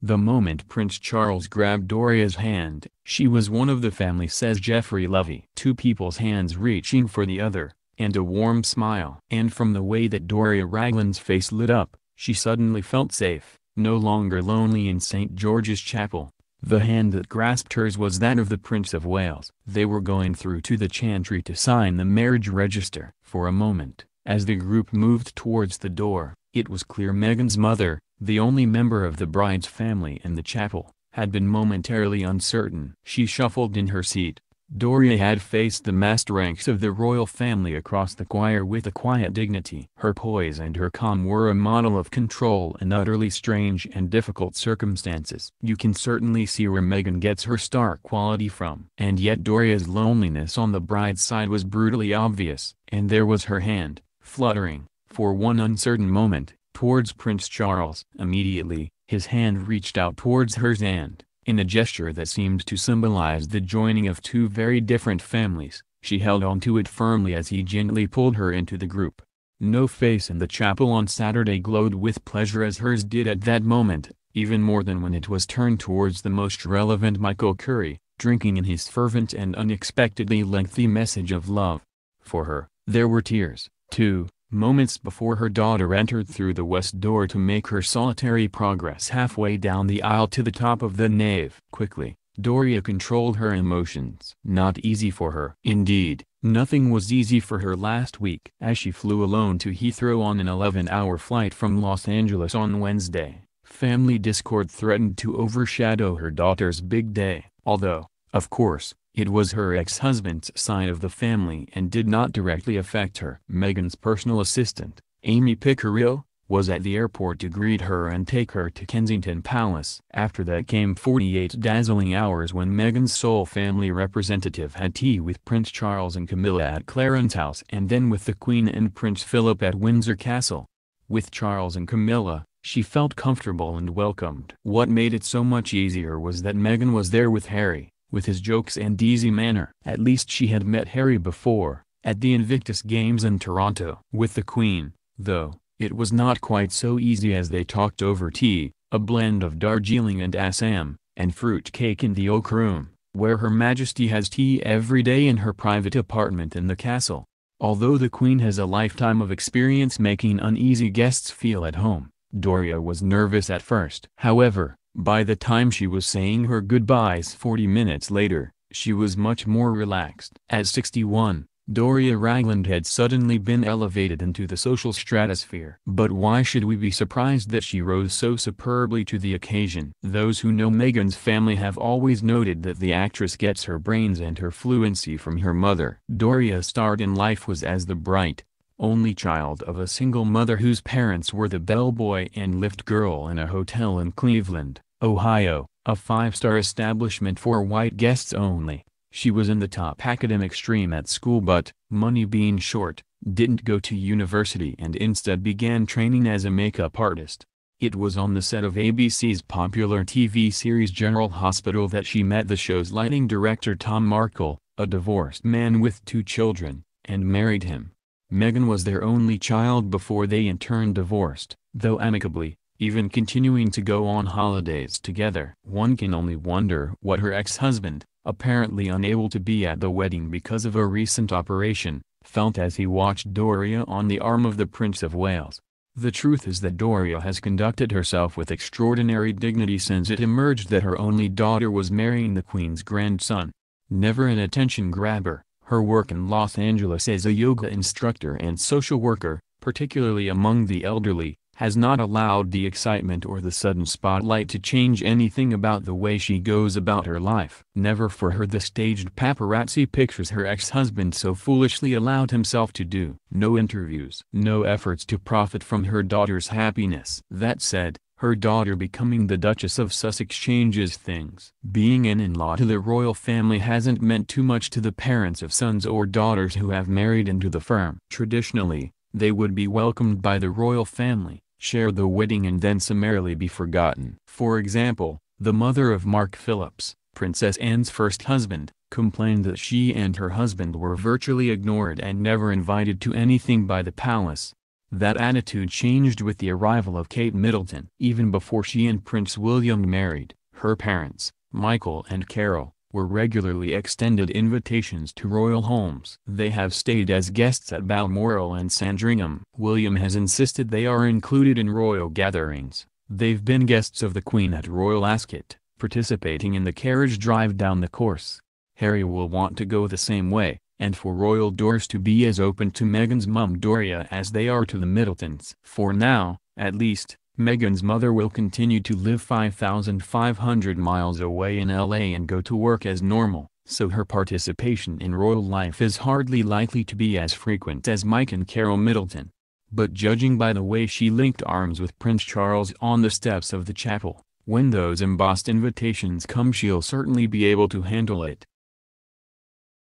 The moment Prince Charles grabbed Doria's hand, she was one of the family, says Geoffrey Levy. Two people's hands reaching for the other, and a warm smile. And from the way that Doria Ragland's face lit up, she suddenly felt safe, no longer lonely in St. George's Chapel. The hand that grasped hers was that of the Prince of Wales. They were going through to the chantry to sign the marriage register. For a moment, as the group moved towards the door, it was clear Meghan's mother, the only member of the bride's family in the chapel, had been momentarily uncertain. She shuffled in her seat. Doria had faced the massed ranks of the royal family across the choir with a quiet dignity. Her poise and her calm were a model of control in utterly strange and difficult circumstances. You can certainly see where Meghan gets her star quality from. And yet Doria's loneliness on the bride's side was brutally obvious, and there was her hand, fluttering, for one uncertain moment, towards Prince Charles. Immediately, his hand reached out towards hers and, in a gesture that seemed to symbolize the joining of two very different families, she held onto it firmly as he gently pulled her into the group. No face in the chapel on Saturday glowed with pleasure as hers did at that moment, even more than when it was turned towards the most relevant Michael Curry, drinking in his fervent and unexpectedly lengthy message of love. For her, there were tears, too, moments before her daughter entered through the west door to make her solitary progress halfway down the aisle to the top of the nave. Quickly, Doria controlled her emotions. Not easy for her. Indeed, nothing was easy for her last week. As she flew alone to Heathrow on an 11-hour flight from Los Angeles on Wednesday, family discord threatened to overshadow her daughter's big day. Although, of course, it was her ex-husband's side of the family and did not directly affect her. Meghan's personal assistant, Amy Picariello, was at the airport to greet her and take her to Kensington Palace. After that came 48 dazzling hours when Meghan's sole family representative had tea with Prince Charles and Camilla at Clarence House and then with the Queen and Prince Philip at Windsor Castle. With Charles and Camilla, she felt comfortable and welcomed. What made it so much easier was that Meghan was there with Harry, with his jokes and easy manner. At least she had met Harry before, at the Invictus Games in Toronto. With the Queen, though, it was not quite so easy as they talked over tea, a blend of Darjeeling and Assam, and fruit cake in the Oak Room, where Her Majesty has tea every day in her private apartment in the castle. Although the Queen has a lifetime of experience making uneasy guests feel at home, Doria was nervous at first. However, by the time she was saying her goodbyes 40 minutes later, she was much more relaxed. At 61, Doria Ragland had suddenly been elevated into the social stratosphere. But why should we be surprised that she rose so superbly to the occasion? Those who know Meghan's family have always noted that the actress gets her brains and her fluency from her mother. Doria's start in life was as the bright, only child of a single mother whose parents were the bellboy and lift girl in a hotel in Cleveland, Ohio, a five-star establishment for white guests only. She was in the top academic stream at school but, money being short, didn't go to university and instead began training as a makeup artist. It was on the set of ABC's popular TV series General Hospital that she met the show's lighting director Tom Markle, a divorced man with 2 children, and married him. Meghan was their only child before they in turn divorced, though amicably, even continuing to go on holidays together. One can only wonder what her ex-husband, apparently unable to be at the wedding because of a recent operation, felt as he watched Doria on the arm of the Prince of Wales. The truth is that Doria has conducted herself with extraordinary dignity since it emerged that her only daughter was marrying the Queen's grandson. Never an attention grabber, her work in Los Angeles as a yoga instructor and social worker, particularly among the elderly, has not allowed the excitement or the sudden spotlight to change anything about the way she goes about her life. Never for her the staged paparazzi pictures her ex-husband so foolishly allowed himself to do. No interviews. No efforts to profit from her daughter's happiness. That said, her daughter becoming the Duchess of Sussex changes things. Being an in-law to the royal family hasn't meant too much to the parents of sons or daughters who have married into the firm. Traditionally, they would be welcomed by the royal family, share the wedding and then summarily be forgotten. For example, the mother of Mark Phillips, Princess Anne's first husband, complained that she and her husband were virtually ignored and never invited to anything by the palace. That attitude changed with the arrival of Kate Middleton. Even before she and Prince William married, her parents, Michael and Carol, were regularly extended invitations to royal homes. They have stayed as guests at Balmoral and Sandringham. William has insisted they are included in royal gatherings. They've been guests of the Queen at Royal Ascot, participating in the carriage drive down the course. Harry will want to go the same way, and for royal doors to be as open to Meghan's mum Doria as they are to the Middletons. For now, at least, Meghan's mother will continue to live 5,500 miles away in LA and go to work as normal, so her participation in royal life is hardly likely to be as frequent as Mike and Carol Middleton. But judging by the way she linked arms with Prince Charles on the steps of the chapel, when those embossed invitations come, she'll certainly be able to handle it.